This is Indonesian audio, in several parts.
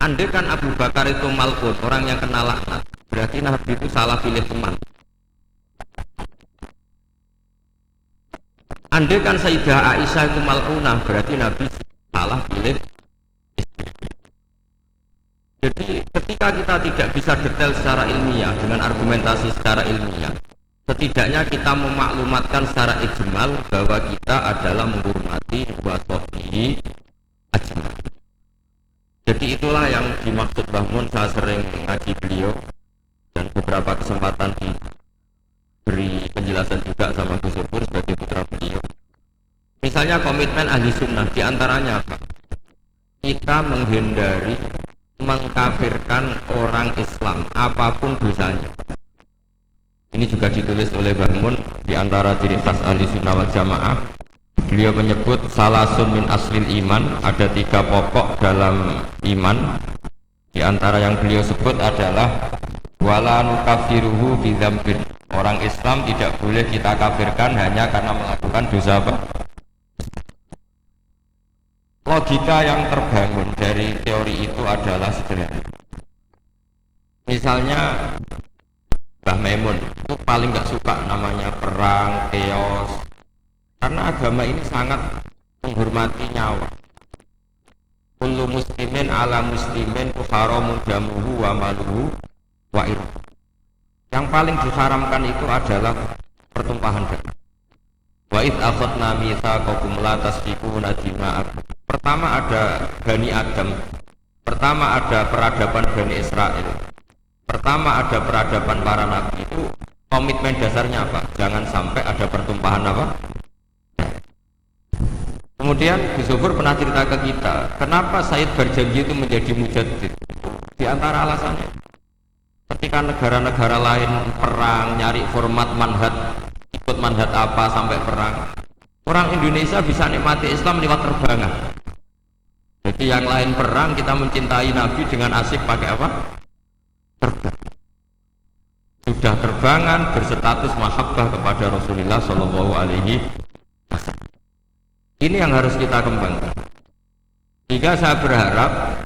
Andai kan Abu Bakar itu mal'un, orang yang kena laknat, berarti Nabi itu salah pilih teman. Andai kan Sayyidah Aisyah itu mal'unah, berarti Nabi salah pilih istri. Jadi ketika kita tidak bisa detail secara ilmiah dengan argumentasi secara ilmiah, setidaknya kita memaklumatkan secara ijmal bahwa kita adalah menghormati wasofni ajmal. Jadi itulah yang dimaksud Mbah Mun. Saya sering ngaji beliau dan beberapa kesempatan diberi penjelasan juga sama Gus Supur sebagai putra beliau. Misalnya komitmen ahli sunnah diantaranya apa? Kita menghindari mengkafirkan orang Islam apapun dosanya. Ini juga ditulis oleh Mbah Mun di antara ciri khas ahli sunnah wal jamaah. Beliau menyebut salasun min aslil iman, ada 3 pokok dalam iman. Di antara yang beliau sebut adalah wala nukafiruhu bidzambin. Orang Islam tidak boleh kita kafirkan hanya karena melakukan dosa apa? Logika yang terbangun dari teori itu adalah sederhana. Misalnya Mbah Maimun itu paling nggak suka namanya perang, chaos, karena agama ini sangat menghormati nyawa. Kullu muslimin ala muslimin haramun damuhu wa maluhu wa irduhu. Yang paling diharamkan itu adalah pertumpahan darah. Wa id akhadna mitsaqakum la tasfikuna dima'akum. Pertama ada Bani Adam, pertama ada peradaban Bani Israel, pertama ada peradaban para nabi. Itu komitmen dasarnya apa? Jangan sampai ada pertumpahan apa? Kemudian Gus Supur pernah cerita ke kita, kenapa Said Barjamji itu menjadi mujaddid? Di antara alasannya, ketika negara-negara lain perang, nyari format manhaj, ikut manhaj apa sampai perang, orang Indonesia bisa nikmati Islam lewat terbangan. Jadi yang lain perang, kita mencintai Nabi dengan asik pakai apa? Terbang. Sudah terbangan berstatus mahabbah kepada Rasulullah Shallallahu Alaihi Wasallam. Ini yang harus kita kembangkan. Jika saya berharap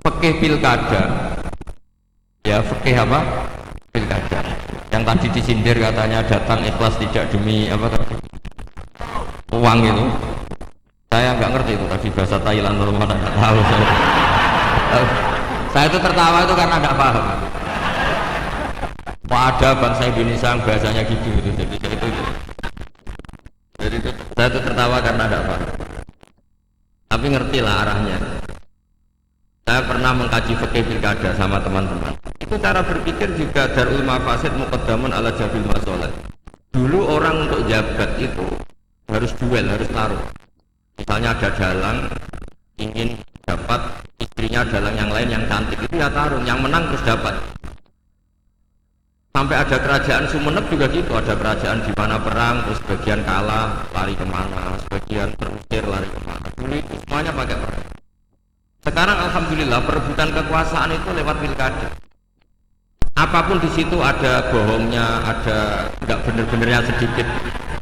fikih pilkada, ya fikih apa? Pilkada. Yang tadi disindir katanya datang ikhlas tidak demi apa tadi? Uang itu. Saya nggak ngerti itu tadi bahasa Thailand atau mana, nggak tahu. Saya itu tertawa itu karena nggak paham. Kok ada bangsa Indonesia yang bahasanya gitu. Jadi saya itu tertawa karena nggak paham. Tapi ngerti lah arahnya. Saya pernah mengkaji fikih pilkada sama teman-teman. Itu cara berpikir juga darul mafasid muqaddamun ala jabil masalah. Dulu orang untuk jabat itu harus duel, harus taruh. Misalnya ada dalang ingin dapat istrinya dalang yang lain yang cantik, itu ya taruh, yang menang terus dapat. Sampai ada kerajaan Sumenep juga gitu, ada kerajaan di mana perang terus sebagian kalah lari kemana, sebagian terusir lari kemana. Dulu itu semuanya pakai perang. Sekarang alhamdulillah perebutan kekuasaan itu lewat pilkada. Apapun di situ ada bohongnya, ada nggak bener-benernya sedikit.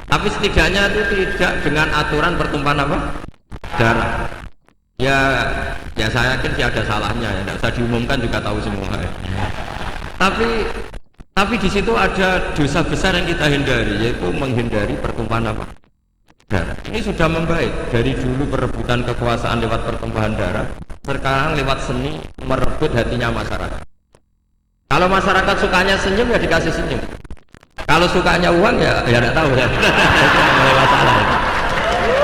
Tapi setidaknya itu tidak dengan aturan pertumpahan apa? Darah. Ya saya yakin sih ada salahnya ya, tidak usah diumumkan juga tahu semua. Ya. Tapi di situ ada dosa besar yang kita hindari, yaitu menghindari pertumpahan apa? Darah. Ini sudah membaik dari dulu perebutan kekuasaan lewat pertumpahan darah, sekarang lewat seni merebut hatinya masyarakat. Kalau masyarakat sukanya senyum ya dikasih senyum. Kalau sukanya uang ya tidak tahu ya. Boleh masalah.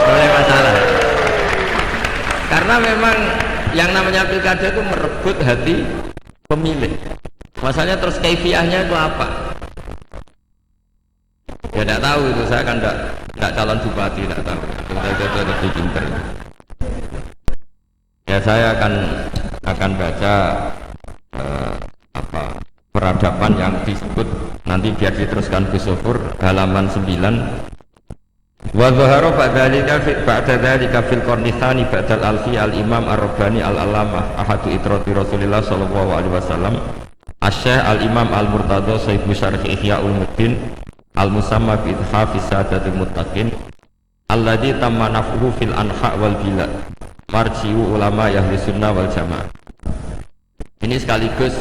Boleh masalah. Karena memang yang namanya pilkada itu merebut hati pemilih. Masalahnya terus kaifiahnya itu apa? Ya tidak tahu itu, saya kan tidak calon bupati, tidak tahu. Kita lebih pintar. Ya saya akan baca peradaban yang disebut nanti biar diteruskan Gus Supur halaman 9. Wa dhahara ba'da dzalika fil qarni tsani ba'dal alfi al-imam ar-rabbani al-allamah ahadu itrati Rasulillah sallallahu alaihi wasallam asy-syekh al-imam al-murtadha sahibu syarh ihya ulumuddin al-musamma bi ithafis sadatil muttaqin alladzi tamma naf'uhu fil anha wal bilad marji'u ulama ahli sunnah wal jamaah. Ini sekaligus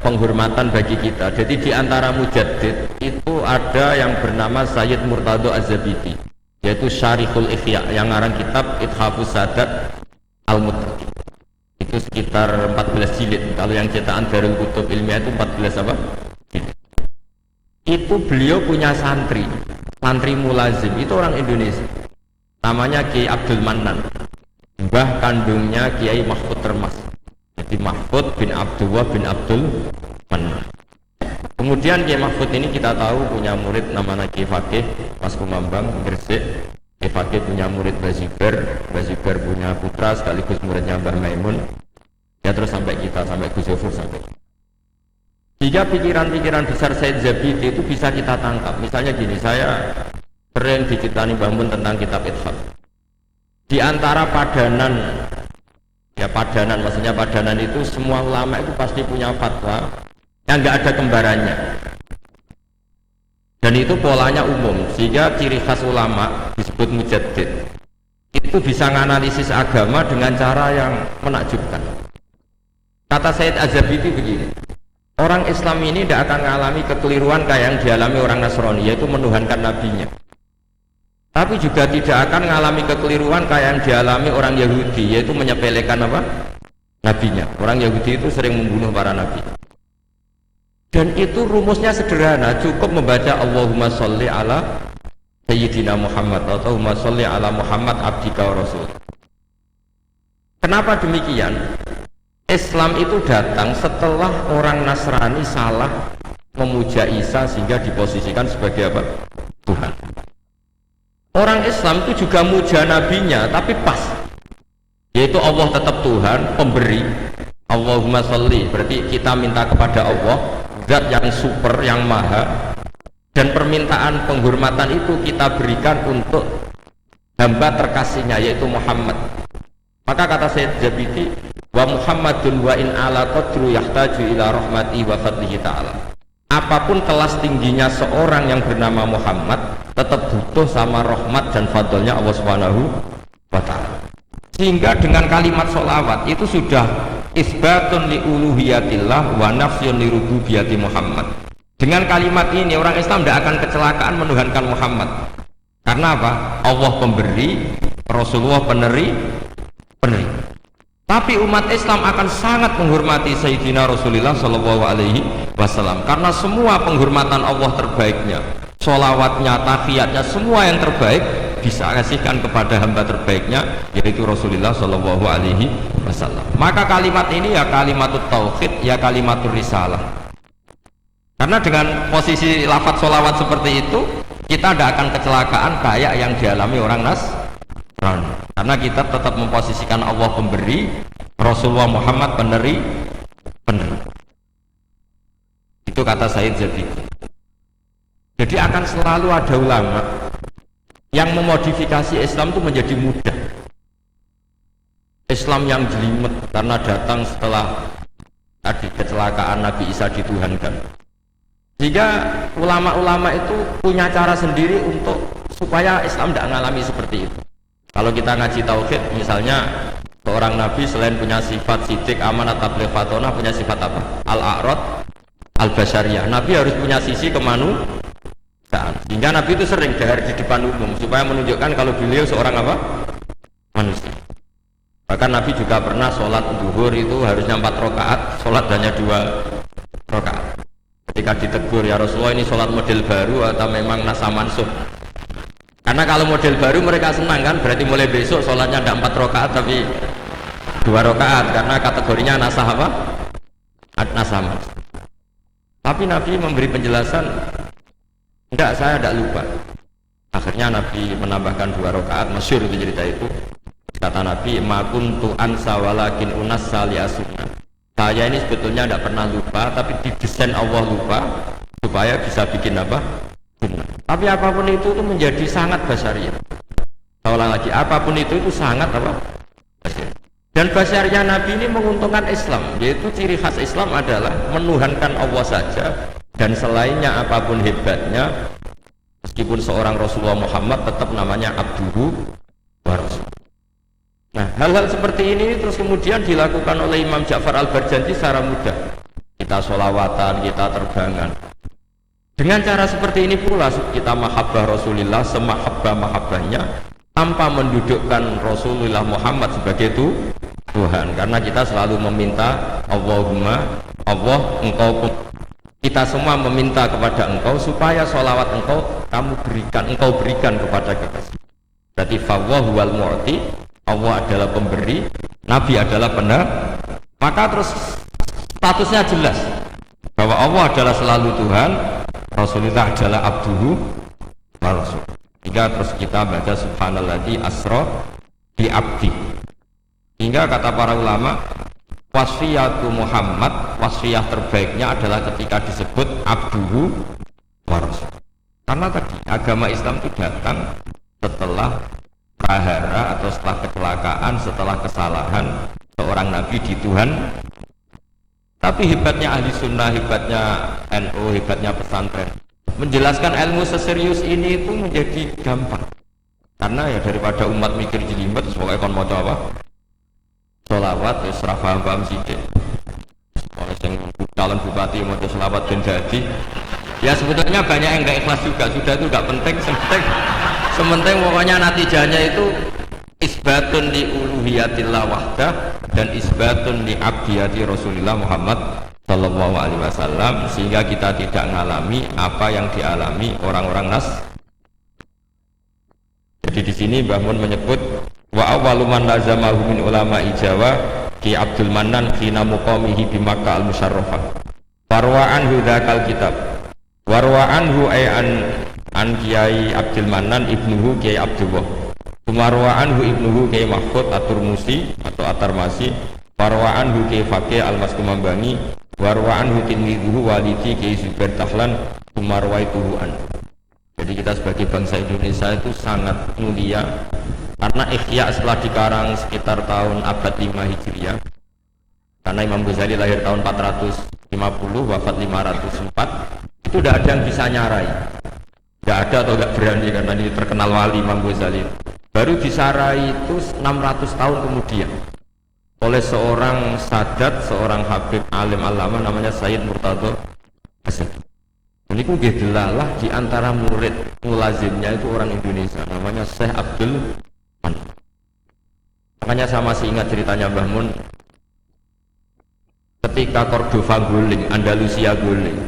penghormatan bagi kita. Jadi di antara mujaddid itu ada yang bernama Sayyid Murtado Az-Zabidi, yaitu Syarihul Ihya, yang ngarang kitab Ithafus Sadat Al-Muttaqin. Itu sekitar 14 jilid. Kalau yang cetakan Darul Kutub Ilmiah itu 14 apa? Jilid. Itu beliau punya santri mulazim, itu orang Indonesia. Namanya Kiai Abdul Manan. Mbah kandungnya Kiai Mahfud Termas. Jadi Mahfud bin Abdullah bin Abdul Manan. Kemudian Kiai Mahfud ini kita tahu punya murid namanya Kiai Fakih Mas Kumambang Gresik. Kiai Fakih punya murid Bazibar punya putra sekaligus muridnya Mbah Maimun. Ya terus sampai kita, sampai Gus Yofur sampai. Jika pikiran-pikiran besar Said Zabidi itu bisa kita tangkap. Misalnya gini, saya sering diceritani Mbah Mun tentang kitab Ithaf. Di antara padanan, maksudnya padanan itu semua ulama itu pasti punya fatwa yang nggak ada kembarannya, dan itu polanya umum, sehingga ciri khas ulama disebut mujaddid itu bisa menganalisis agama dengan cara yang menakjubkan. Kata Said Az-Zabidi begini, orang Islam ini tidak akan mengalami kekeliruan kayak yang dialami orang Nasrani, yaitu menuhankan nabinya. Tapi juga tidak akan mengalami kekeliruan kayak yang dialami orang Yahudi, yaitu menyepelekan apa? Nabinya. Orang Yahudi itu sering membunuh para nabi. Dan itu rumusnya sederhana, cukup membaca Allahumma sholli ala Sayyidina Muhammad atau Allahumma sholli ala Muhammad abdika wa rasul. Kenapa demikian? Islam itu datang setelah orang Nasrani salah memuja Isa sehingga diposisikan sebagai apa? Tuhan. Orang Islam itu juga muja nabinya, tapi pas, yaitu Allah tetap Tuhan, pemberi. Allahumma sholli, berarti kita minta kepada Allah, zat yang super, yang maha, dan permintaan penghormatan itu kita berikan untuk hamba terkasihnya, yaitu Muhammad. Maka kata Sayyid Zabidi, wa Muhammadun wa in ala qadru yahtaju ila rahmati wa fadlihi ta'ala. Apapun kelas tingginya seorang yang bernama Muhammad, tetap butuh sama rahmat dan fadlnya Allah Subhanahu wa ta'ala. Sehingga dengan kalimat sholawat itu sudah isbatun li uluhiyatillah wa nafsyun li rububiyati Muhammad. Dengan kalimat ini orang Islam tidak akan kecelakaan menuhankan Muhammad. Karena apa? Allah pemberi, Rasulullah peneri. Tapi umat Islam akan sangat menghormati Sayyidina Rasulullah Shallallahu Alaihi Wasallam, karena semua penghormatan Allah terbaiknya, sholawatnya, tahiyatnya, semua yang terbaik bisa kasihkan kepada hamba terbaiknya, yaitu Rasulullah Shallallahu Alaihi Wasallam. Maka kalimat ini ya kalimatut tauhid, ya kalimatur risalah. Karena dengan posisi lafaz sholawat seperti itu, kita tidak akan kecelakaan kayak yang dialami orang Nasrani. Karena kita tetap memposisikan Allah pemberi, Rasulullah Muhammad peneri. Itu kata Sayyid Zabidi. Jadi akan selalu ada ulama yang memodifikasi Islam itu menjadi mudah. Islam yang jelimet karena datang setelah tadi kecelakaan Nabi Isa dituhankan. Sehingga ulama-ulama itu punya cara sendiri untuk supaya Islam tidak mengalami seperti itu. Kalau kita ngaji tauhid, misalnya seorang nabi selain punya sifat sidik, amanat, tabligh, fatonah, punya sifat apa? Al-a'rad, al-basyariyah. Nabi harus punya sisi kemanusiaan. Sehingga nabi itu sering dahar di depan umum supaya menunjukkan kalau beliau seorang apa? Manusia. Bahkan nabi juga pernah sholat zuhur itu harusnya 4 rakaat, sholat hanya 2 rakaat. Ketika ditegur, ya Rasulullah ini sholat model baru atau memang nasa mansuh? Karena kalau model baru mereka senang kan, berarti mulai besok sholatnya tidak 4 rakaat tapi 2 rakaat, karena kategorinya nasah apa? Nasah. Tapi Nabi memberi penjelasan, enggak, saya tidak lupa. Akhirnya Nabi menambahkan 2 rakaat, masyhur itu cerita itu. Kata Nabi, ma kuntu ansa walakin unas saliasuna. Saya ini sebetulnya tidak pernah lupa, tapi didesain Allah lupa supaya bisa bikin apa? Benar. Tapi apapun itu menjadi sangat basyariah. Saya ulang lagi, apapun itu sangat apa? Basyariah. Dan basyariah Nabi ini menguntungkan Islam, yaitu ciri khas Islam adalah menuhankan Allah saja, dan selainnya apapun hebatnya, meskipun seorang Rasulullah Muhammad tetap namanya abduhu wa rasul. Nah, hal-hal seperti ini terus kemudian dilakukan oleh Imam Ja'far Al-Barjanji secara mudah. Kita sholawatan, kita terbangan. Dengan cara seperti ini pula kita mahabbah Rasulullah semahabbah-mahabbahnya tanpa mendudukkan Rasulullah Muhammad sebagai Tuhan, karena kita selalu meminta Allahumma, Allah engkau, kita semua meminta kepada engkau supaya sholawat engkau engkau berikan kepada kekasih. Berarti fawwahu wal mu'ti, Allah adalah pemberi, Nabi adalah penerima. Maka terus statusnya jelas bahwa Allah adalah selalu Tuhan, Rasulullah adalah abduhu wa rasul. Hingga terus kita baca subhanalladzi asra bi abdi. Hingga kata para ulama, wasfiyatu Muhammad, wasfiyah terbaiknya adalah ketika disebut abduhu wa rasul. Karena tadi agama Islam itu datang setelah prahara atau setelah kecelakaan, setelah kesalahan seorang nabi di Tuhan. Tapi hebatnya ahli sunnah, hebatnya NU, hebatnya pesantren, menjelaskan ilmu seserius ini itu menjadi gampang. Karena ya daripada umat mikir jelimet, pokoknya kon maca apa? Sholawat, ya serah paham sidik. Oleh yang calon bupati maca sholawat ben dadi. Ya sebetulnya banyak yang nggak ikhlas juga, sudah itu nggak penting, sementing pokoknya natijahnya itu isbatun li uluhiyatillah wahdah dan isbatun li abdiyati Rasulullah Muhammad sallallahu alaihi wasallam, sehingga kita tidak mengalami apa yang dialami orang-orang nas. Jadi di sini Mbah Mun menyebut wa awwalu man lazamahu min ulama Jawa Ki Abdul Mannan khina muqamihi bi Makkah al-Musyarrafah. Warwa anhu dzakal kitab. Warwa anhu ay an Kiai Abdul Mannan ibnuhu Kiai Abdullah. Sumarwa anhu ibnuhu Kiai Mahfud At-Turmusi atau At-Tarmasi. Warwa anhu Kiai Faqih Al-Maskumambani. Warwa anhu tilmidhuhu walidi Kiai Zubair Tahlan. Sumarwaituhu anhu. Jadi kita sebagai bangsa Indonesia itu sangat mulia karena Ihya setelah dikarang sekitar tahun abad 5 Hijriah, karena Imam Ghazali lahir tahun 450 wafat 504. Itu tidak ada yang bisa nyarai, tidak ada atau tidak berani, karena ini terkenal wali Imam Ghazali. Baru disarai itu 600 tahun kemudian oleh seorang sadat, seorang habib alim alama namanya Sayyid Murtadha Asadi. Ini ku delalah di antara murid mulazimnya itu orang Indonesia, namanya Syekh Abdul Mannan. Makanya saya masih ingat ceritanya Mbah Mun ketika Cordova guling, Andalusia guling.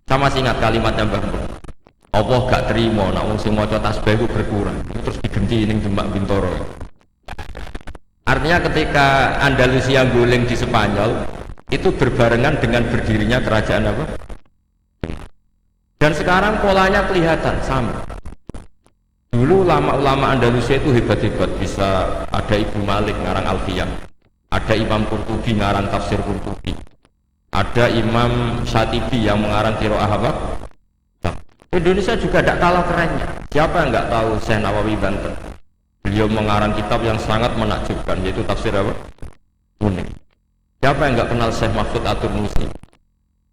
Saya masih ingat kalimatnya Mbah Mun. Allah gak terima nek wong sing maca tasbih itu berkurang. Terus digenti ning Demak Bintoro. Artinya ketika Andalusia guling di Spanyol itu berbarengan dengan berdirinya kerajaan apa? Dan sekarang polanya kelihatan sama. Dulu ulama-ulama Andalusia itu hebat-hebat, bisa ada Ibu Malik ngarang Alfiyah, ada Imam Qurtubi ngarang tafsir Qurtubi, ada Imam Syatibi yang mengarang Qiraah apa? Indonesia juga tidak kalah kerennya. Siapa yang nggak tahu Syekh Nawawi Banten? Beliau mengarang kitab yang sangat menakjubkan, yaitu tafsir apa? Unik. Siapa yang nggak kenal Syekh Mahfud At-Turmusi?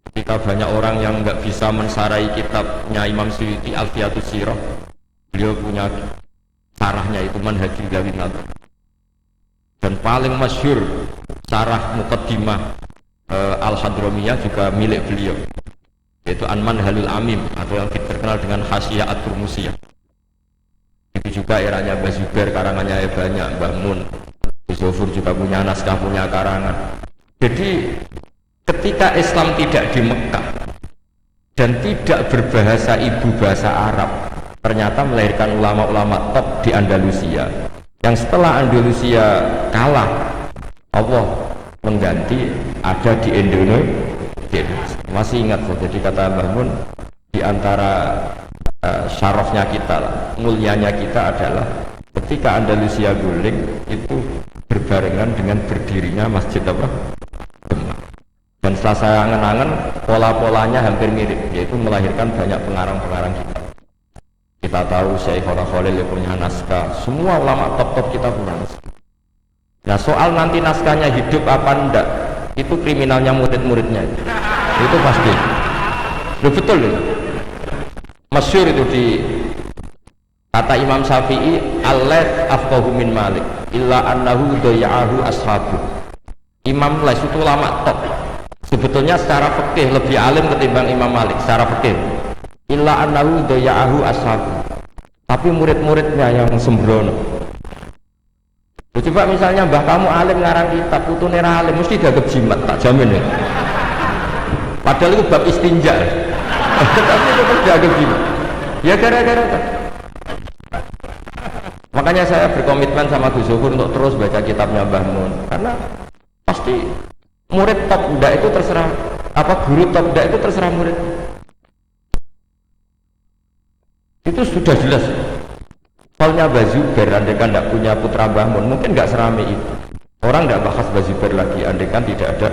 Ketika banyak orang yang nggak bisa mensarai kitabnya Imam Suyuti Alfiyatus Sirah, beliau punya sarahnya itu Manhajul Zawin Nadhr. Dan paling masyhur sarah Muqaddimah Al-Hadramiyah juga milik beliau, yaitu An-Manhalul Amim atau yang terkenal dengan Hasyiah At-Turmusiyah. Itu juga eranya Mbah Zubair, karangannya banyak, Mbah Mun, Zofur juga punya naskah, punya karangan. Jadi ketika Islam tidak di Mekah dan tidak berbahasa ibu bahasa Arab, ternyata melahirkan ulama-ulama top di Andalusia, yang setelah Andalusia kalah, Allah mengganti ada di Indonesia. Masih ingat, jadi kata Mbah Mun, di antara syarafnya kita, mulianya kita adalah ketika Andalusia guling itu berbarengan dengan berdirinya masjid apa? Demak. Dan setelah saya angen-angen, pola-polanya hampir mirip, yaitu melahirkan banyak pengarang-pengarang kitab. Kita tahu Syekh Khalil punya naskah, semua ulama top-top kita punya naskah. Nah soal nanti naskahnya hidup apa enggak, itu kriminalnya murid-muridnya itu pasti. Loh, betul loh. Masyhur itu di Kata Imam Syafi'i, "Al-Laits afqahu min Malik illa annahu daya'ahu ashabu." Imam Laits itu ulama top. Sebetulnya secara fikih lebih alim ketimbang Imam Malik secara fikih. Illa annahu daya'ahu ashabu. Tapi murid-muridnya yang sembrono. Coba misalnya mbah kamu alim ngarang kitab, putune ra alim mesti dianggap jimat, tak jamin ya. Padahal itu bab istinja. Tapi itu pun dianggap jimat. Ya gara-gara kan. Makanya saya berkomitmen sama Gus Zuhur untuk terus baca kitabnya Mbah Mun, karena pasti murid top ndak itu terserah, guru top ndak itu terserah murid. Itu sudah jelas. Soalnya Mbah Zubair andaikan tidak punya putra Mbah Mun mungkin nggak serame itu. Orang nggak bahas Mbah Zubair lagi andaikan tidak ada.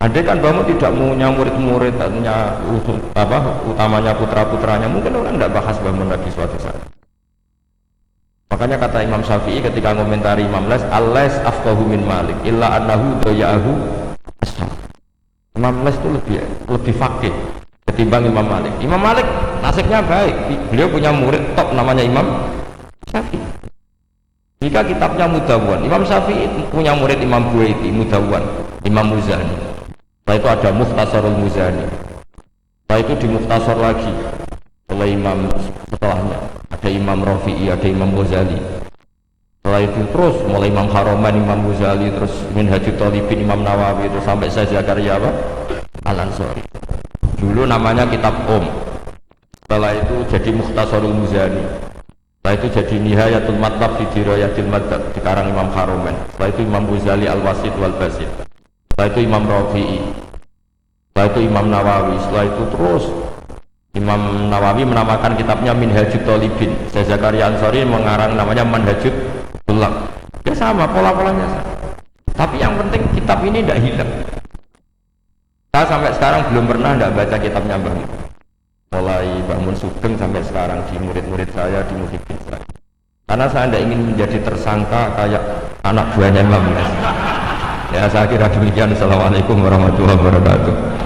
Andaikan Mbah Mun tidak punya murid-murid, utamanya putra-putranya, mungkin orang nggak bahas Mbah Mun lagi suatu saat. Makanya kata Imam Syafi'i ketika komentari Imam Laits, "Al-Laits afqahu min Malik illa annahu daya'ahu ashab." Imam Laits itu lebih faqih ketimbang Imam Malik. Imam Malik nasibnya baik, beliau punya murid top namanya Imam Syafi'i. Jika kitabnya Mudawwan, Imam Syafi'i punya murid Imam Buaiti, Mudawwan, Imam Muzani. Setelah itu ada Mukhtasarul Muzani. Setelah itu di Mukhtasar lagi oleh Imam setelahnya. Ada Imam Rafi'i, ada Imam Ghazali. Setelah itu terus mulai Imam Haroman, Imam Ghazali, terus Minhajut Thalibin, Imam Nawawi, terus sampai saya Zakaria Al-Ansari. Dulu namanya kitab setelah itu jadi Mukhtasarul Muzani, setelah itu jadi Nihayatul Matlab fi Dirayatil Madhab dikarang Imam Haroman. Setelah itu Imam Ghazali Al-Wasit wal Basit. Setelah itu Imam Rafi'i. Setelah itu Imam Nawawi. Setelah itu terus Imam Nawawi menamakan kitabnya Minhajut Thalibin. Saya Zakaria Ansari mengarang namanya Manhajut Tulab. Ya sama, pola-polanya sama. Tapi yang penting kitab ini tidak hilang. Saya sampai sekarang belum pernah tidak baca kitabnya Mbah Mun. Mulai Mbah Mun Sugeng sampai sekarang di murid-murid saya, di muhibin saya. Karena saya tidak ingin menjadi tersangka kayak anak buahnya Mbah Mun. Ya saya kira demikian. Assalamualaikum warahmatullahi wabarakatuh.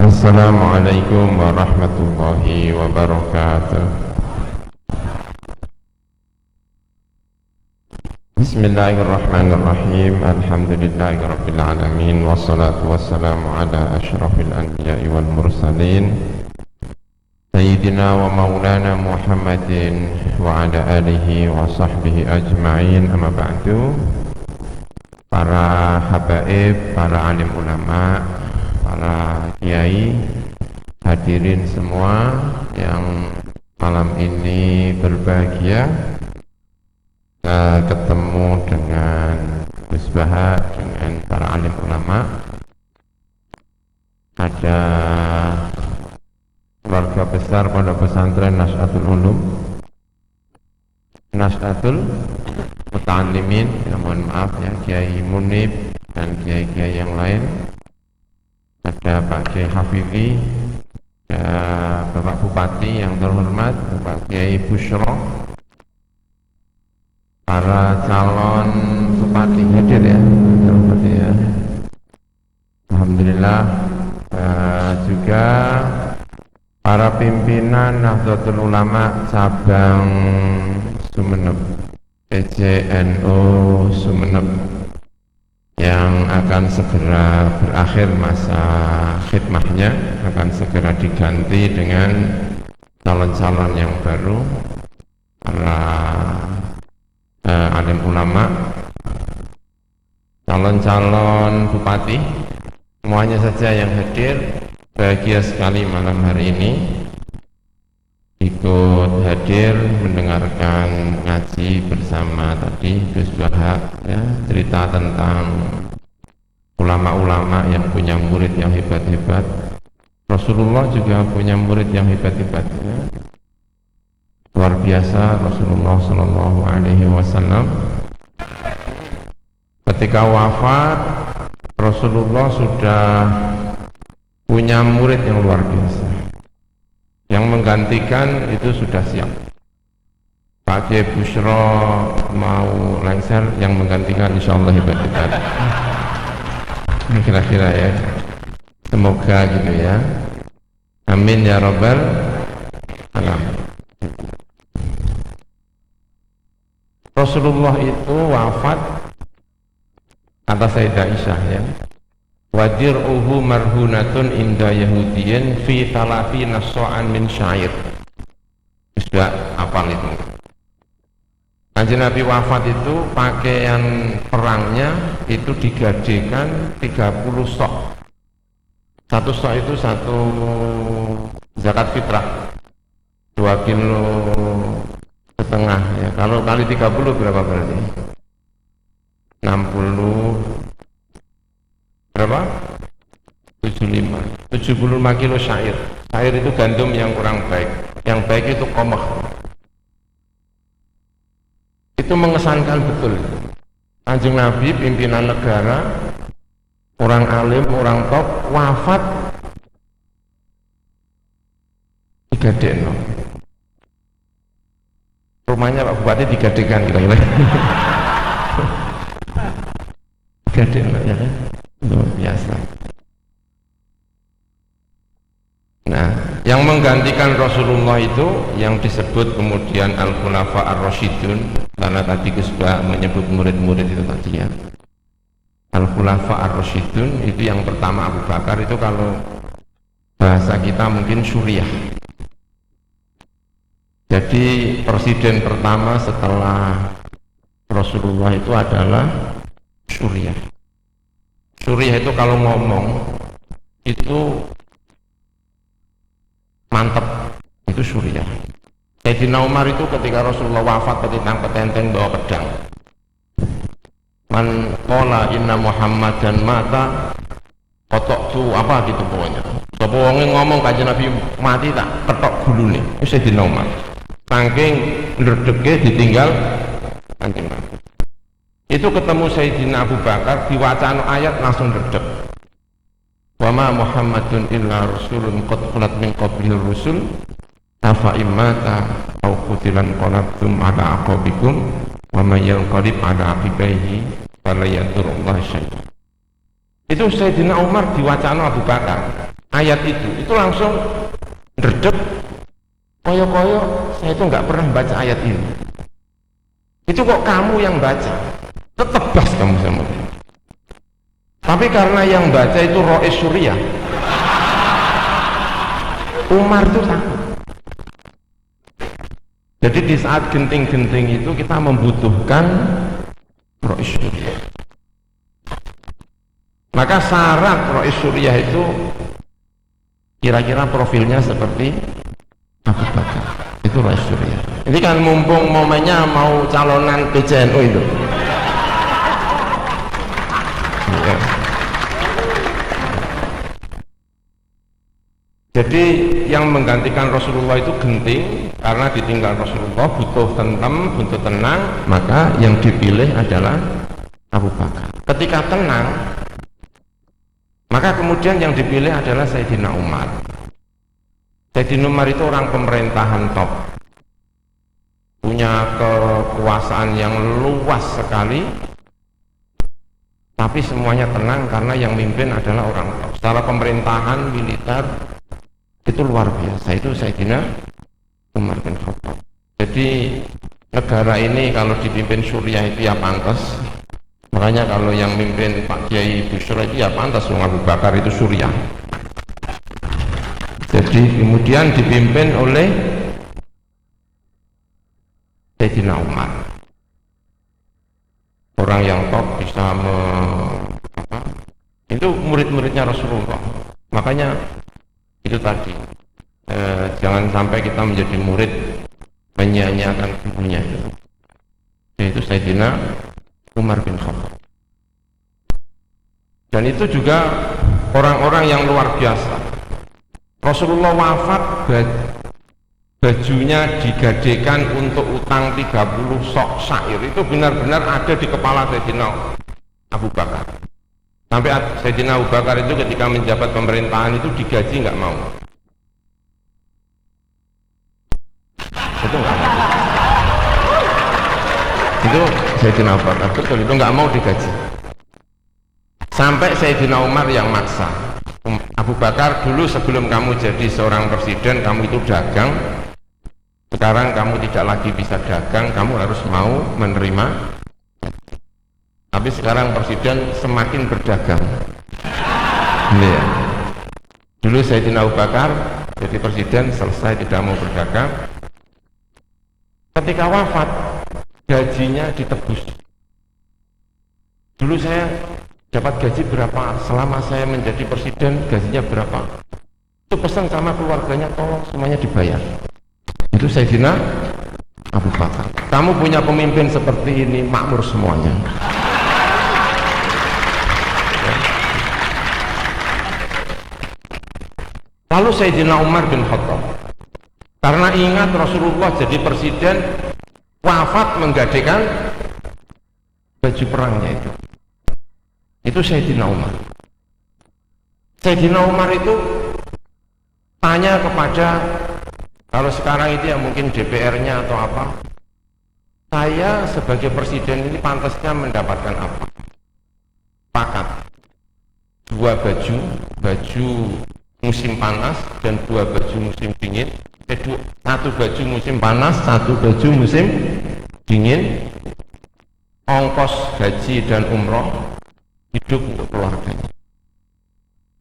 Assalamualaikum warahmatullahi wabarakatuh. Bismillahirrahmanirrahim. Alhamdulillahirabbil alamin wassalatu wassalamu ala asyrafil anbiya'i wal mursalin sayyidina wa maulana Muhammadin wa ala alihi wa sahbihi ajma'in. Amma ba'du. Para habaib, para alim ulama, para kiai, hadirin semua yang malam ini berbahagia ketemu dengan Gus Baha, dengan para alim ulama. Ada keluarga besar Pondok Pesantren Nasy'atul Ulum, Nasy'atul Muta'allimin, ya, mohon maaf ya, Kiai Munib dan kiai-kiai yang lain. Ada Pak Kiai Hafizi, ada Bapak Bupati yang terhormat, Bapak Kiai Busyro, para calon bupati hadir ya, bupati ya. Alhamdulillah. Juga para pimpinan Nahdlatul Ulama cabang Sumeneb, PCNU Sumeneb, yang akan segera berakhir masa khidmahnya, akan segera diganti dengan calon-calon yang baru, para alim ulama, calon-calon bupati, semuanya saja yang hadir. Bahagia sekali malam hari ini ikut hadir mendengarkan ngaji bersama tadi Gus Baha, ya, cerita tentang ulama-ulama yang punya murid yang hebat-hebat. Rasulullah juga punya murid yang hebat-hebat, ya. Luar biasa Rasulullah Shallallahu Alaihi Wasallam. Ketika wafat, Rasulullah sudah punya murid yang luar biasa. Yang menggantikan itu sudah siap. Pak Kiai Bushro mau lengser, yang menggantikan insyaallah hebat kita. Kira-kira ya, semoga gitu ya, amin ya robbal alamin. Rasulullah itu wafat, kata Sayyidah Aisyah ya, wadir'uhu marhunatun inda yahudiyin fi talafi nasso'an min syair. Sudah apal itu. Kanjeng Nabi wafat itu pakaian perangnya itu digadekan 30 sok. Satu sok itu satu zakat fitrah 2,5 kilo ya. Kalau kali 30 berapa berarti? 60 berapa? 75 kilo syair. Syair itu gandum yang kurang baik. Yang baik itu qamah. Itu mengesankan betul. Kanjeng Nabi, pimpinan negara, orang alim, orang top, wafat digadekno. Rumahnya Pak Bupati digadekan kira-kira. Digadekno ya kan? Luar biasa. Nah, yang menggantikan Rasulullah itu yang disebut kemudian Al-Khulafa Ar-Rasyidun, karena tadi sudah menyebut murid-murid itu tadi ya. Al-Khulafa Ar-Rasyidun itu yang pertama Abu Bakar, itu kalau bahasa kita mungkin Suriah. Jadi presiden pertama setelah Rasulullah itu adalah Suriah. Suriah itu kalau ngomong itu mantap, itu Suriah. Sayyidina Umar itu ketika Rasulullah wafat petentang-petenteng bawa pedang. Man qala inna Muhammadan mata kotok apa gitu pokoknya. Sapa wonge ngomong kanjeng Nabi mati tak ketok gulune. Itu Sayyidina Umar. Saking ndredege ditinggal kanjeng Nabi. Itu ketemu Sayyidina Abu Bakar diwacana ayat langsung ndredeg. Wa ma Muhammadun illa rasulun qad khalat min qablihir rusul afa immata aw qutilan qalabtum ala aqabikum wa may yanqalib ala aqibaihi fala yadurullah syai'an. Itu Sayyidina Umar diwacana Abu Bakar ayat itu langsung ndredeg, koyo-koyo saya itu nggak pernah baca ayat ini. Itu kok kamu yang baca, tetap bas kamu sama dia. Tapi karena yang baca itu Rois Suriah, Umar itu takut. Jadi di saat genting-genting itu kita membutuhkan Rois Suriah. Maka syarat Rois Suriah itu kira-kira profilnya seperti Abu Bakar. Itu Rois Suriah. Ini kan mumpung momennya mau calonan PCNU itu. Ya. Jadi yang menggantikan Rasulullah itu genting, karena ditinggal Rasulullah butuh tentrem, butuh tenang, maka yang dipilih adalah Abu Bakar. Ketika tenang, maka kemudian yang dipilih adalah Sayyidina Umar. Sayyidina Umar itu orang pemerintahan top, punya kekuasaan yang luas sekali, tapi semuanya tenang karena yang mimpin adalah orang top. Secara pemerintahan militer itu luar biasa, itu Sayyidina Umar bin Khattab. Jadi negara ini kalau dipimpin Suriah itu ya pantas. Makanya kalau yang mimpin Pak Kiai Bushro itu ya pantas, Abu Bakar itu Suriah. Jadi kemudian dipimpin oleh Sayyidina Umar, orang yang top, bisa itu murid-muridnya Rasulullah. Makanya itu tadi, jangan sampai kita menjadi murid menyia-nyiakan gurunya. Yaitu Sayyidina Umar bin Khattab. Dan itu juga orang-orang yang luar biasa. Rasulullah wafat, bajunya digadekan untuk utang 30 sok syair. Itu benar-benar ada di kepala Sayyidina Abu Bakar. Sampai Sayyidina Abu Bakar itu ketika menjabat pemerintahan itu digaji nggak mau. Itu nggak mau. itu Sayyidina Abu Bakar, betul itu nggak mau digaji. Sampai Sayyidina Umar yang maksa. Abu Bakar, dulu sebelum kamu jadi seorang presiden kamu itu dagang, sekarang kamu tidak lagi bisa dagang, kamu harus mau menerima. Tapi sekarang presiden semakin berdagang. Ya. Dulu Sayyidina Abu Bakar jadi presiden, selesai tidak mau berdagang. Ketika wafat, gajinya ditebus. Dulu saya dapat gaji berapa, selama saya menjadi presiden gajinya berapa. Itu pesan sama keluarganya, tolong semuanya dibayar. Itu Sayyidina Abu Bakar. Kamu punya pemimpin seperti ini, makmur semuanya. Lalu Sayyidina Umar bin Khattab, karena ingat Rasulullah jadi presiden, wafat menggadaikan baju perangnya itu Sayyidina Umar. Sayyidina Umar itu tanya kepada, kalau sekarang itu ya mungkin DPR-nya atau apa, saya sebagai presiden ini pantasnya mendapatkan apa? Pakat 2 baju musim panas dan 2 baju musim dingin, 1 baju musim panas, 1 baju musim dingin, ongkos gaji dan umroh, hidup untuk keluarganya.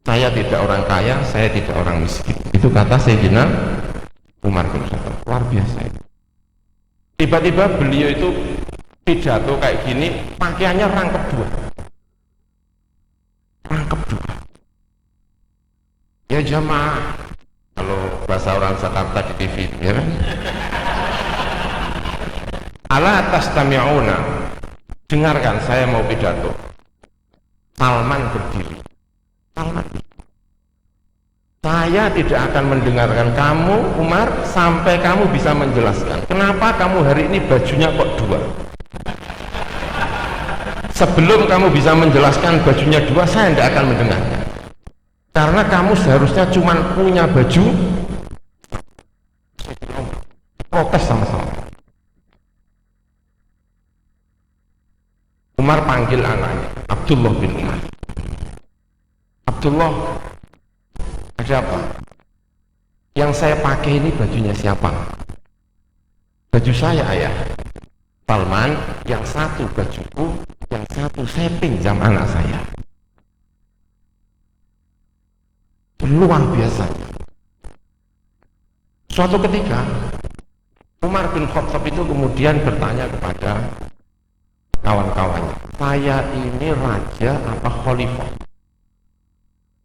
Saya tidak orang kaya, saya tidak orang miskin. Itu kata Sayyidina Umar bin Khattab. Luar biasa itu. Tiba-tiba beliau itu pidato kayak gini, pakaiannya rangkep 2. Rangkep 2. Ya jamaah, kalau bahasa orang Jakarta di TV, ya kan? Ala tastami'una, dengarkan saya mau pidato. Salman berdiri. Salman, saya tidak akan mendengarkan kamu Umar sampai kamu bisa menjelaskan kenapa kamu hari ini bajunya kok 2. Sebelum kamu bisa menjelaskan bajunya 2, saya tidak akan mendengarkan. Karena kamu seharusnya cuma punya baju. Protes sama-sama. Umar panggil anaknya, Abdullah bin Umar. Abdullah, ada apa? Yang saya pakai ini bajunya siapa? Baju saya, ayah. Salman, yang satu bajuku, yang satu saya pinjam anak saya. Luar biasa. Suatu ketika Umar bin Khattab itu kemudian bertanya kepada kawan-kawannya, saya ini raja apa khalifah?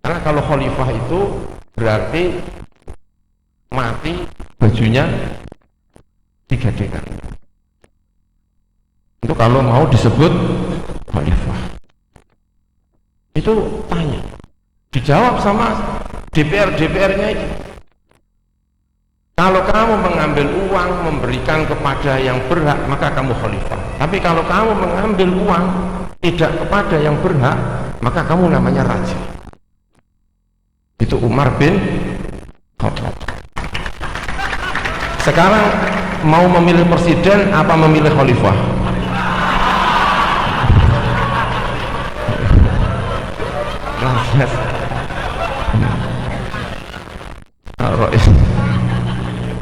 Karena kalau khalifah itu berarti mati bajunya digadaikan. Itu kalau mau disebut khalifah. Itu tanya, dijawab sama DPR-nya itu. Kalau kamu mengambil uang memberikan kepada yang berhak, maka kamu khalifah. Tapi kalau kamu mengambil uang tidak kepada yang berhak, maka kamu namanya raja. Itu Umar bin Khattab. Sekarang mau memilih presiden apa memilih khalifah?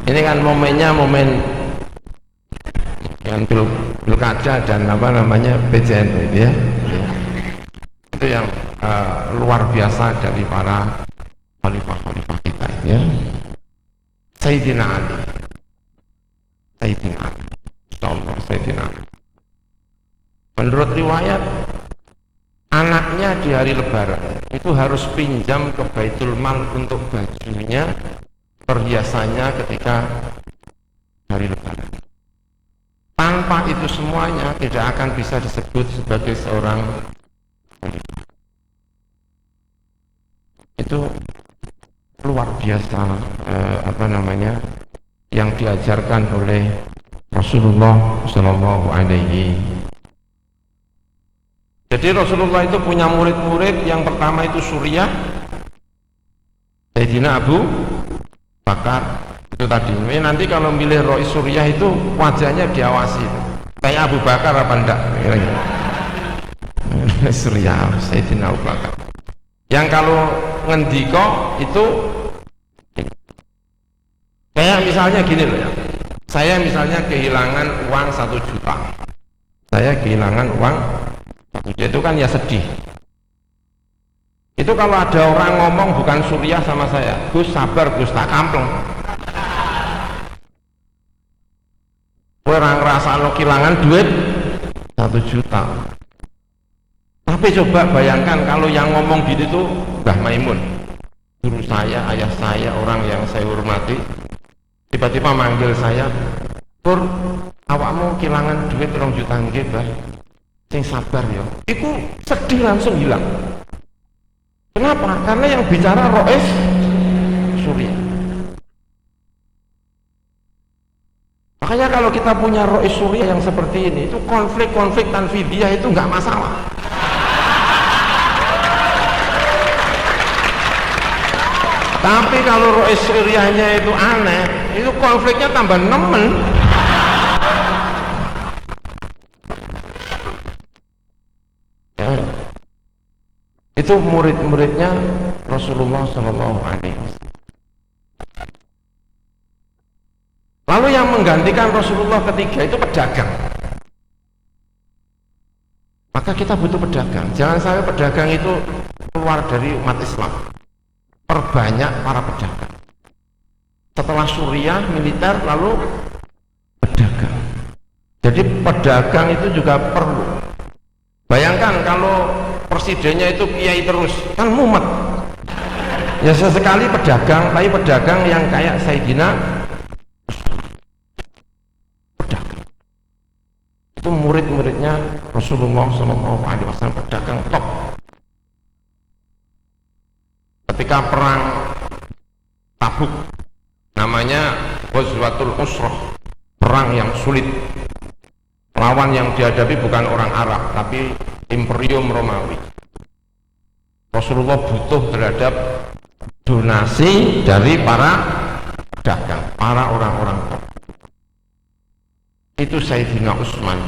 Ini kan momennya momen yang pilkada dan apa namanya PJN itu ya. Itu yang luar biasa dari para khalifah-khalifah kita ya. Sayyidina Ali. Insyaallah Sayyidina Ali. Menurut riwayat, anaknya di hari lebaran itu harus pinjam ke Baitul Mal untuk bajunya, perhiasannya ketika hari lebaran. Tanpa itu semuanya tidak akan bisa disebut sebagai seorang khalifah. Itu luar biasa yang diajarkan oleh Rasulullah Shallallahu Alaihi. Jadi Rasulullah itu punya murid-murid. Yang pertama itu Suriah, Sayyidina Abu Bakar. Itu tadi. Nanti kalau milih Roi Suriah itu wajahnya diawasi. kayak Abu Bakar apa enggak kira-kira? Surya Sayyidina Abu Bakar yang kalau ngendiko itu kayak misalnya gini loh ya, saya misalnya kehilangan uang 1 juta, saya kehilangan uang 1 juta, itu kan ya sedih. Itu kalau ada orang ngomong bukan Surya sama saya, Gus sabar Gus, tak kampleng, orang ngerasa lo kehilangan duit 1 juta. Tapi coba bayangkan kalau yang ngomong gitu tuh Mbah Maimun, guru saya, ayah saya, orang yang saya hormati, tiba-tiba manggil saya, Pur, awakmu kehilangan duit 2 juta nggih, Mbah. Sing sabar ya. Iku sedih langsung hilang. Kenapa? Karena yang bicara Rois Surya. Makanya kalau kita punya Rois Surya yang seperti ini, itu konflik-konflik tanfidiyah itu nggak masalah. Tapi kalau Rois Suryanya itu aneh, itu konfliknya tambah nemen. Ya. Itu murid-muridnya Rasulullah Shallallahu Alaihi Wasallam. Lalu yang menggantikan Rasulullah ketiga itu pedagang. Maka kita butuh pedagang. Jangan sampai pedagang itu keluar dari umat Islam. Perbanyak para pedagang. Setelah Suriah militer, lalu pedagang. Jadi pedagang itu juga perlu. Bayangkan kalau presidennya itu kiai terus, kan mumet. Ya sesekali pedagang, tapi pedagang yang kayak Sayyidina pedagang. Itu murid-muridnya Rasulullah SAW, pedagang top. Ketika perang Tabuk, namanya Ghazwatul Usrah, perang yang sulit. Lawan yang dihadapi bukan orang Arab, tapi Imperium Romawi. Rasulullah butuh terhadap donasi dari para pedagang, para orang-orang top. Itu Sayyidina Utsman.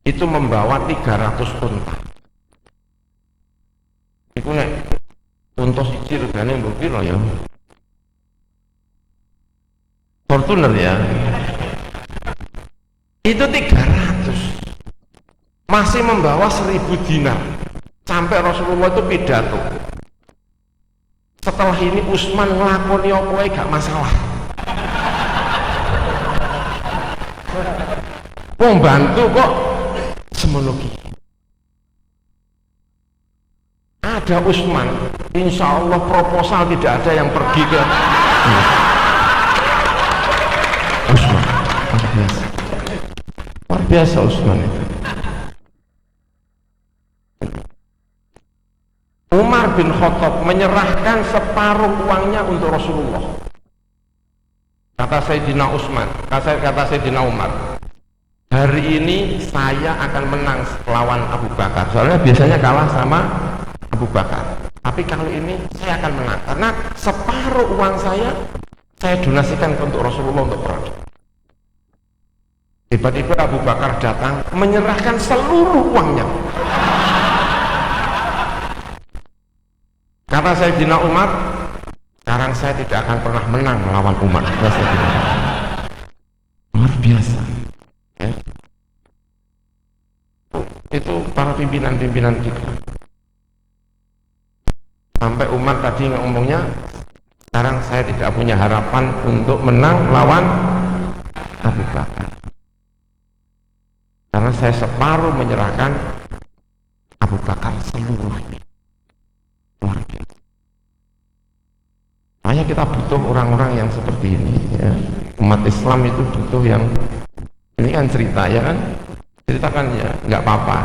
Itu membawa 300 unta. Itu nek unta siji regane mbok piro ya? Fortuner ya. Itu 300 masih membawa 1000 dinar. Sampai Rasulullah itu pidato, setelah ini Utsman ngelakoni apa gak masalah. Pembantu kok semenuki. Ada Utsman, insya Allah proposal tidak ada yang pergi ke Utsman. Luar biasa. Luar biasa Utsman itu. Umar bin Khattab menyerahkan separuh uangnya untuk Rasulullah. Kata Sayyidina Utsman, kata Sayyidina Umar, hari ini saya akan menang lawan Abu Bakar. Soalnya biasanya kalah sama Abu Bakar. Tapi kali ini saya akan menang karena separuh uang saya donasikan untuk Rasulullah untuk perang. Tiba-tiba Abu Bakar datang menyerahkan seluruh uangnya. Kata Sayyidina Umar, sekarang saya tidak akan pernah menang melawan Umar. Luar biasa ya. Itu para pimpinan-pimpinan kita. Sampai Umar tadi ngomongnya, sekarang saya tidak punya harapan untuk menang melawan Abu Bakar, karena saya separuh menyerahkan Abu Bakar seluruhnya. Luar biasa. Makanya kita butuh orang-orang yang seperti ini ya. Umat Islam itu butuh yang ini kan cerita ya kan, ceritakan ya nggak apa-apa,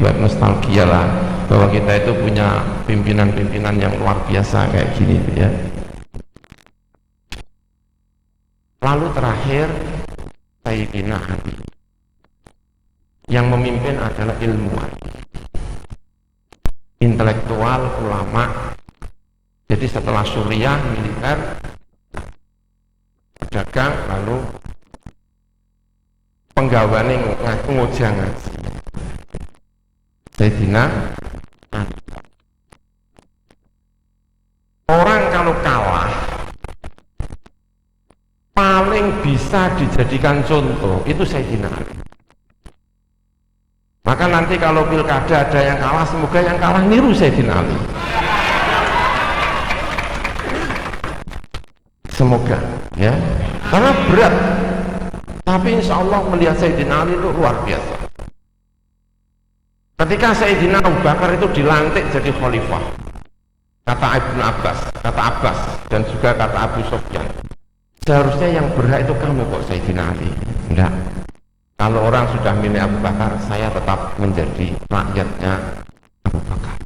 buat nostalgia lah bahwa kita itu punya pimpinan-pimpinan yang luar biasa kayak gini ya. Lalu terakhir Sayyidina Ali, yang memimpin adalah ilmuwan, intelektual, ulama. Jadi setelah Suriah militer, pedagang, lalu penggawane ngojang ngaji. Sayyidina Ali. Orang kalau kalah paling bisa dijadikan contoh itu Sayyidina Ali. Maka nanti kalau pilkada ada yang kalah, semoga yang kalah niru Sayyidina Ali. Semoga, ya, karena berat. Tapi insya Allah melihat Sayyidina Ali itu luar biasa. Ketika Sayyidina Abu Bakar itu dilantik jadi khalifah, kata Ibnu Abbas, kata Abbas, dan juga kata Abu Sufyan, seharusnya yang berhak itu kamu kok Sayyidina Ali. Enggak. Kalau orang sudah milih Abu Bakar, saya tetap menjadi rakyatnya Abu Bakar.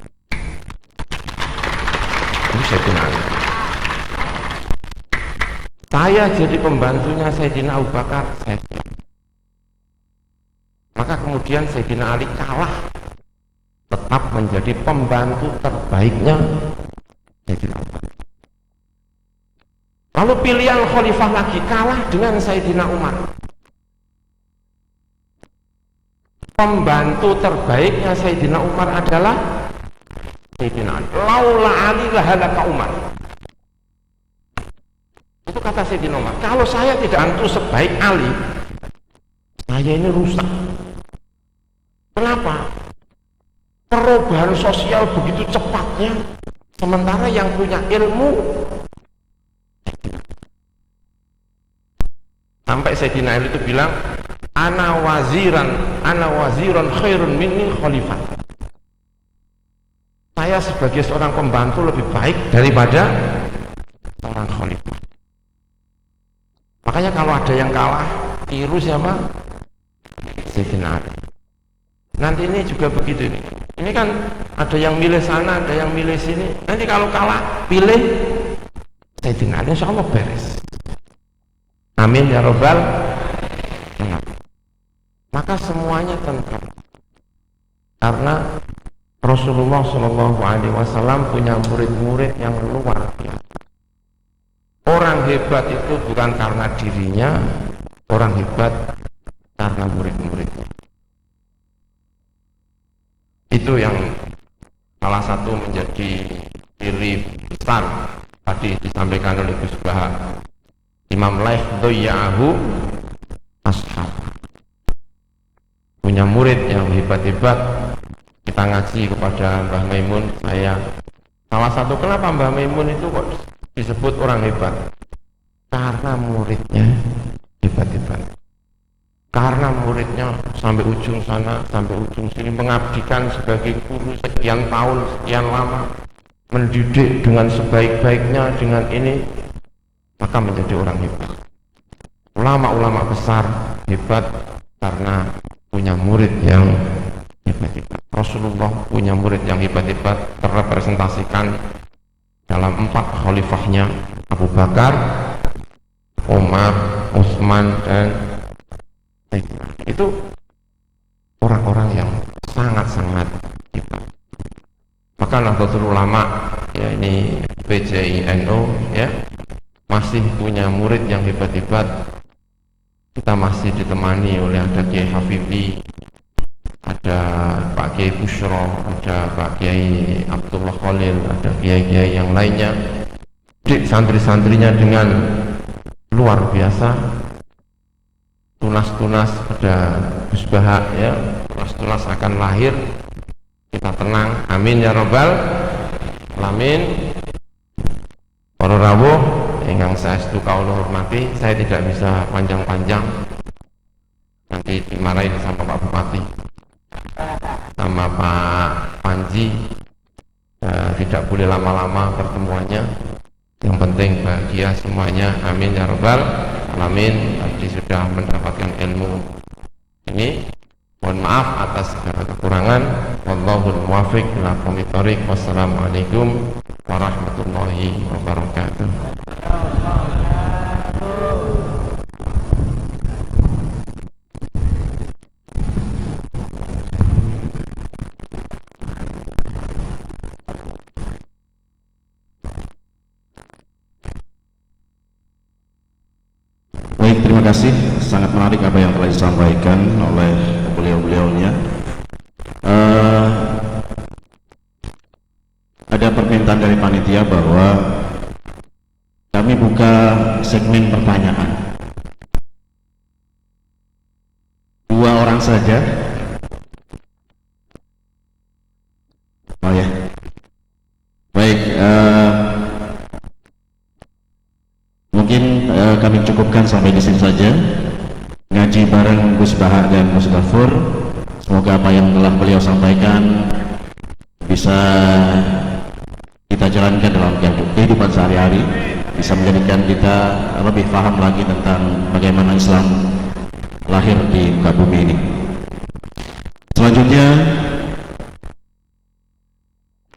Ini Sayyidina Ali. Saya jadi pembantunya Sayyidina Abu Bakar, saya siap. Maka kemudian Sayyidina Ali kalah, tetap menjadi pembantu terbaiknya Sayyidina Abu Bakar. Lalu pilihan khalifah lagi, kalah dengan Sayyidina Umar. Pembantu terbaiknya Sayyidina Umar adalah Sayyidina Ali. Laula Ali lahalaka Umar. Itu kata Sayyidina Umar. Kalau saya tidak antu sebaik Ali, saya ini rusak. Kenapa? Perubahan sosial begitu cepatnya, sementara yang punya ilmu, sampai Sayyidina Ali itu bilang, ana waziran khairun minni khalifah. Saya sebagai seorang pembantu lebih baik daripada seorang khalifah. Makanya kalau ada yang kalah, tiru siapa? Sayyidina Ali. Nanti ini juga begitu nih. Ini kan ada yang milih sana, ada yang milih sini. Nanti kalau kalah, pilih Sayyidina Ali, insya Allah beres. Amin ya robbal alamin. Maka semuanya tentram. Karena Rasulullah SAW punya murid-murid yang luar biasa. Orang hebat itu bukan karena dirinya, orang hebat karena murid-muridnya. Itu yang salah satu menjadi ciri besar tadi disampaikan oleh Gus Baha. Imam Laif doya'ahu ashab. Punya murid yang hebat-hebat. Kita ngaji kepada Mbah Maimun, saya salah satu kenapa Mbah Maimun itu kok disebut orang hebat, karena muridnya hebat-hebat, karena muridnya sampai ujung sana sampai ujung sini mengabdikan sebagai guru sekian tahun, sekian lama, mendidik dengan sebaik-baiknya, dengan ini, maka menjadi orang hebat. Ulama-ulama besar hebat karena punya murid yang hebat-hebat. Rasulullah punya murid yang hebat-hebat, terrepresentasikan dalam 4 khalifahnya, Abu Bakar, Umar, Utsman, dan itu orang-orang yang sangat-sangat hebat. Maka Nahdlatul Ulama, ya ini PJINO, ya masih punya murid yang hebat-hebat. Kita masih ditemani oleh ada Kiai Hafifi, ada Pak Kiai Bushro, ada Pak Kiai Abdullah Khalil, ada kiai-kiai yang lainnya. Santri-santrinya dengan luar biasa. Tunas-tunas ada Gus Baha, ya, tunas-tunas akan lahir. Kita tenang, amin ya robbal alamin. Para rawuh ingkang saestu kawula hormati, saya tidak bisa panjang-panjang, nanti dimarahin sama Pak Bupati sama Pak Panji. Tidak boleh lama-lama pertemuannya, yang penting bahagia semuanya, amin ya rabbal alamin. Tadi sudah mendapatkan ilmu ini, mohon maaf atas segala kekurangan. Wallahul muwaffiq ila aqwamit thoriq. Wassalamualaikum warahmatullahi wabarakatuh. Baik, terima kasih. sangat menarik apa yang telah disampaikan oleh beliau-beliaunya. Ada permintaan dari panitia bahwa kami buka segmen pertanyaan. 2 orang saja. Oh ya, baik. Mungkin kami cukupkan sampai di sini saja. Ngaji bareng Gus Baha dan Gus Ghafur. Semoga apa yang telah beliau sampaikan bisa kita jalankan dalam kehidupan sehari-hari, bisa menjadikan kita lebih paham lagi tentang bagaimana Islam lahir di muka bumi ini. Selanjutnya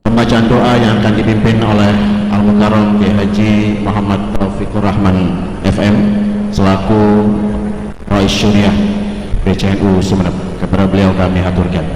pembacaan doa yang akan dipimpin oleh Al-Mukarram Kiai Haji Muhammad Taufikur Rahman FM selaku Rais Syuriah PCNU Sumeneb. Kepada beliau kami aturkan.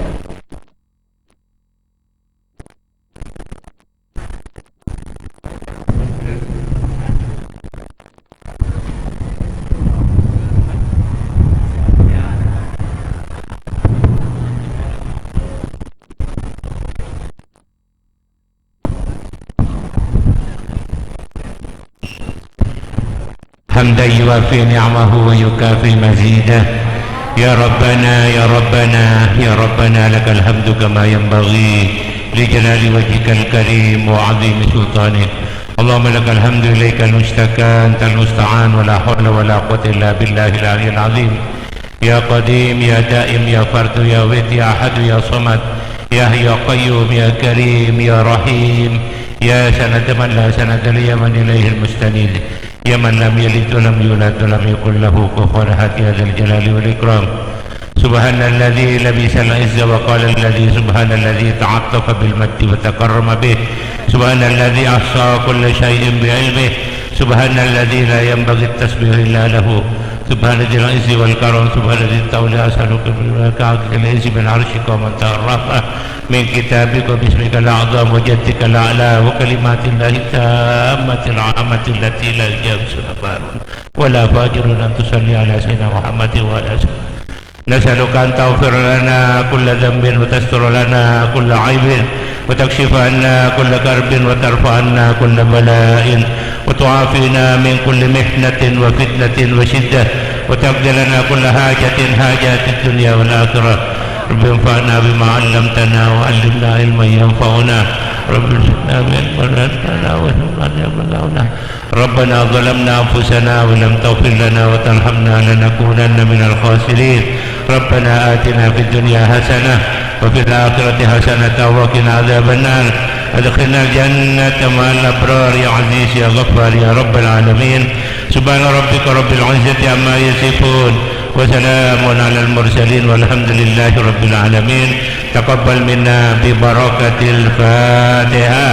حمدا يوافي نعمه ويكافي مزيده يا ربنا يا ربنا يا ربنا لك الحمد كما ينبغي لجلال وجهك الكريم وعظيم سلطانك. اللهم لك الحمد إليك المشتكى أنت المستعان ولا حول ولا قوة إلا بالله العلي العظيم. يا قديم يا دائم يا فرد يا ود يا أحد يا صمد يا قيوم يا كريم يا رحيم يا سند من لا سند لي من إليه المستند يا من لم يلد ولم يولد ولم يكن له كفوا أحد يا ذا الجلال والإكرام. سبحان الذي لبس العز وقال الذي سبحان الذي تعطف بالمجد وتكرم به. سبحان الذي أحصى كل شيء بعلمه. سبحان الذي لا ينبغي التسبيح إلا له. سبحان ذي العز والكرم. سبحان ذي الطول أسألك بالملائكة العز من عرشك ومن الرحمة من كتابك وباسمك الأعظم وجدك الأعلى وكلمات الله التامة العامة التي لا يجاوز نفار ولا فاجر أن تصلي على سيدنا محمد وعلى آله. نسألك أن تغفر لنا كل ذنب وتستر لنا كل عيب وتكشف عنا كل كرب وترفع عنا كل بلاء وتعافينا من كل محنة وفتنة وشدة وتقضي لنا كل حاجة حاجات الدنيا والآخرة. رب انفعنا بما علمتنا وعلمنا علما ينفعنا. رب ارزقنا بعلما ينفعنا. ربنا ظلمنا أنفسنا ولم تغفر لنا وترحمنا لنكونن من الخاسرين. ربنا آتنا في الدنيا حسنة وفي الآخرة حسنة وقنا عذاب النار. أدخلنا الجنة مع الأبرار يا عزيز يا غفار يا رب العالمين. سبحان ربك رب العزة عما يصفون وسلام على المرسلين والحمد لله رب العالمين. تقبل منا ببركة الفاتحة.